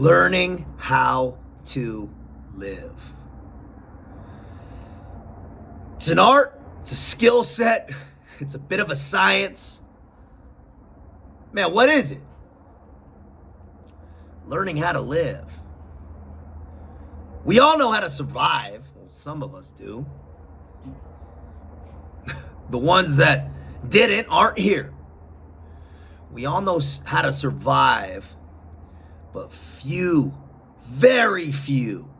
learning how to live. It's an art, it's a skill set, it's a bit of a science. Man, what is it? Learning how to live. We all know how to survive. Well, some of us do. The ones that didn't aren't here. We all know how to survive, but few, very few,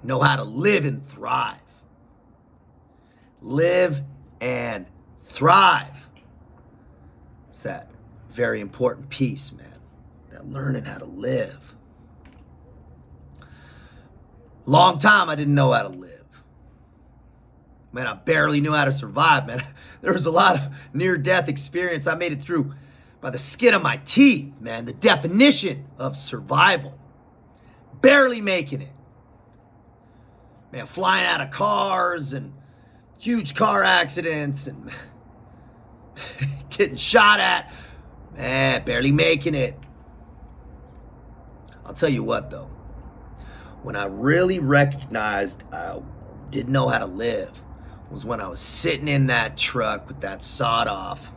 know how to live and thrive. Live and thrive. It's that very important piece, man. That learning how to live. Long time I didn't know how to live. Man, I barely knew how to survive, man. There was a lot of near-death experience. I made it through by the skin of my teeth, man. The definition of survival. Barely making it. Man, flying out of cars and huge car accidents and getting shot at. Man, barely making it. I'll tell you what, though. When I really recognized I didn't know how to live was when I was sitting in that truck with that sawed off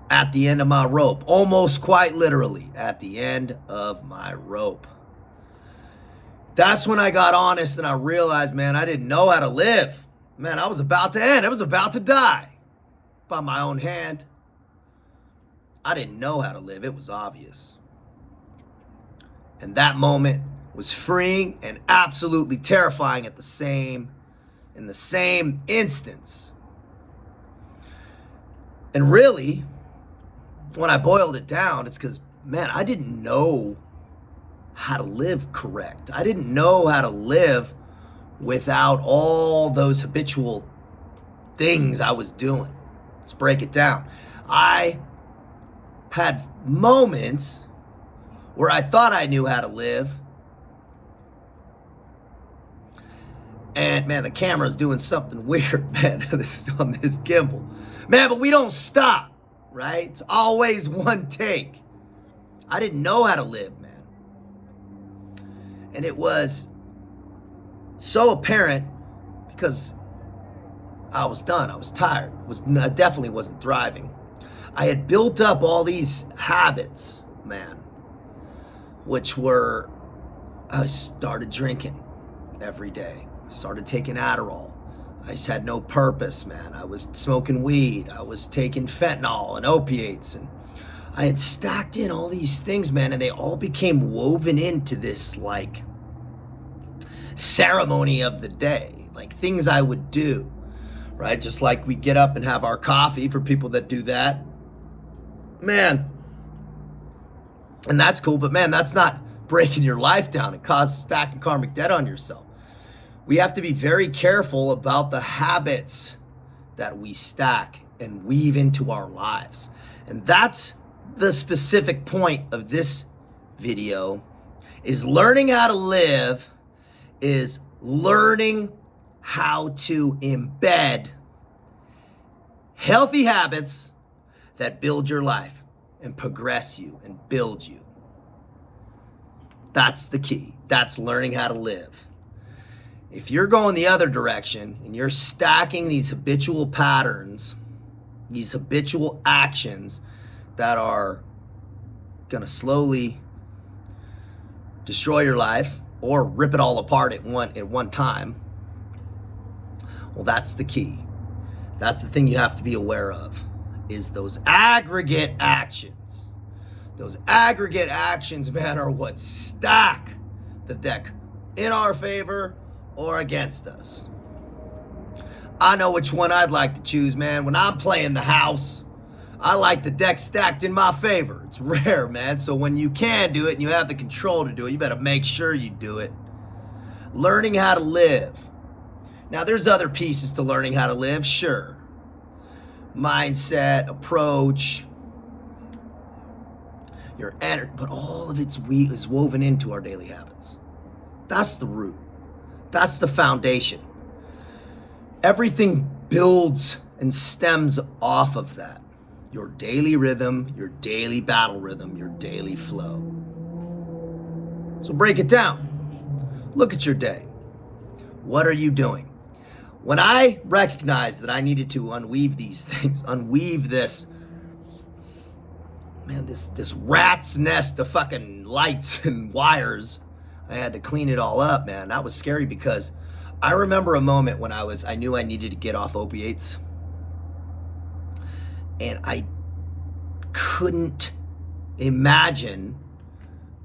at the end of my rope, almost quite literally at the end of my rope. That's when I got honest and I realized, man, I didn't know how to live. Man, I was about to end. I was about to die by my own hand. I didn't know how to live. It was obvious. And that moment was freeing and absolutely terrifying in the same instance. And really, when I boiled it down, it's because, man, I didn't know how to live correct. I didn't know how to live without all those habitual things I was doing. Let's break it down. I had moments where I thought I knew how to live. And man, the camera's doing something weird, man, on this gimbal. Man, but we don't stop, right? It's always one take. I didn't know how to live, man. And it was so apparent because I was done. I was tired. I definitely wasn't thriving. I had built up all these habits, man, which were, I started drinking every day. I started taking Adderall. I just had no purpose, man. I was smoking weed. I was taking fentanyl and opiates. And I had stacked in all these things, man, and they all became woven into this, like, ceremony of the day. Like, things I would do, right? Just like we get up and have our coffee for people that do that. Man, and that's cool, but man, that's not breaking your life down. It causes stacking karmic debt on yourself. We have to be very careful about the habits that we stack and weave into our lives. And that's the specific point of this video, is learning how to live, is learning how to embed healthy habits that build your life and progress you and build you. That's the key. That's learning how to live. If you're going the other direction and you're stacking these habitual patterns, these habitual actions that are going to slowly destroy your life or rip it all apart at one time, well, that's the key. That's the thing you have to be aware of, is those aggregate actions. Those aggregate actions, man, are what stack the deck in our favor or against us. I know which one I'd like to choose, man. When I'm playing the house, I like the deck stacked in my favor. It's rare, man. So when you can do it and you have the control to do it, you better make sure you do it. Learning how to live. Now, there's other pieces to learning how to live, sure. Mindset, approach, your energy, but all of it's is woven into our daily habits. That's the root. That's the foundation. Everything builds and stems off of that. your daily rhythm, your daily battle rhythm, your daily flow. So break it down. Look at your day. What are you doing? When I recognized that I needed to unweave these things, unweave this, man, this rat's nest of fucking lights and wires, I had to clean it all up, man. That was scary because I remember a moment when I knew I needed to get off opiates, and I couldn't imagine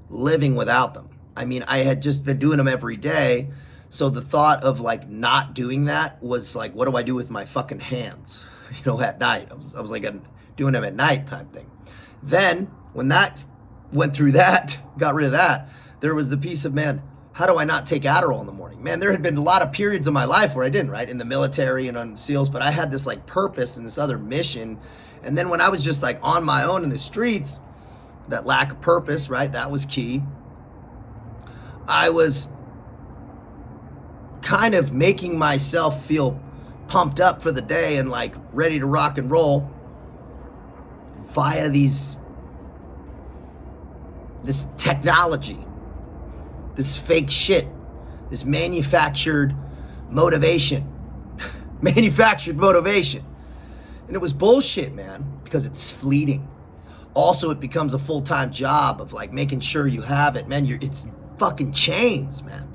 living without them. I mean, I had just been doing them every day, so the thought of like not doing that was like, what do I do with my fucking hands? At night. I was like doing them at night type thing. Then when that went through that, got rid of that, there was the piece of, man, how do I not take Adderall in the morning? Man, there had been a lot of periods of my life where I didn't, right? In the military and on SEALs, but I had this like purpose and this other mission. And then when I was just like on my own in the streets, that lack of purpose, right? That was key. I was kind of making myself feel pumped up for the day and like ready to rock and roll via this technology, this fake shit, this manufactured motivation. Manufactured motivation. And it was bullshit, man, because it's fleeting. Also, it becomes a full-time job of like making sure you have it, man. It's fucking chains, man.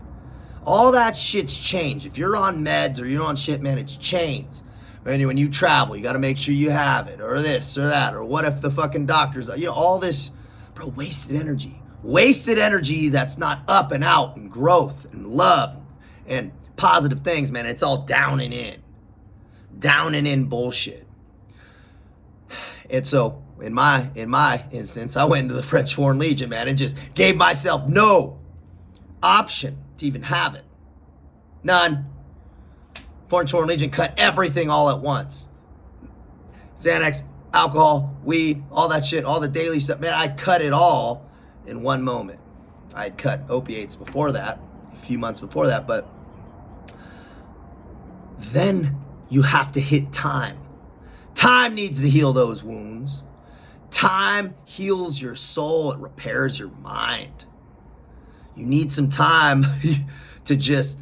All that shit's change. If you're on meds or you're on shit, man, it's chains. When you travel, you got to make sure you have it, or this or that, or what if the fucking doctors, all this, bro, wasted energy. Wasted energy that's not up and out and growth and love and positive things, man. It's all down and in. Down and in bullshit. And so in my instance, I went into the French Foreign Legion, man, and just gave myself no option to even have it. None. French Foreign Legion cut everything all at once. Xanax, alcohol, weed, all that shit, all the daily stuff. Man, I cut it all in one moment. I had cut opiates before that, a few months before that, but then you have to hit time. Time needs to heal those wounds. Time heals your soul. It repairs your mind. You need some time to just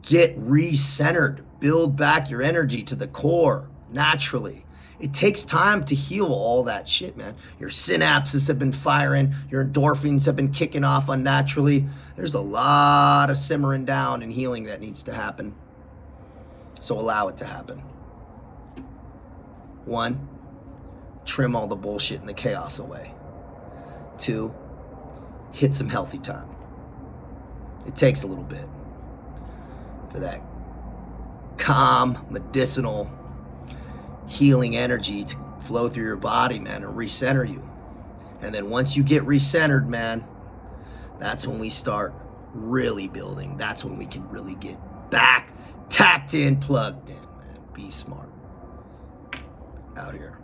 get re-centered, build back your energy to the core naturally. It takes time to heal all that shit, man. Your synapses have been firing. Your endorphins have been kicking off unnaturally. There's a lot of simmering down and healing that needs to happen. So allow it to happen. 1, trim all the bullshit and the chaos away. 2, hit some healthy time. It takes a little bit for that calm, medicinal, healing energy to flow through your body, man, and recenter you. And then once you get recentered, man, that's when we start really building. That's when we can really get back, tapped in, plugged in, man. Be smart. Out here.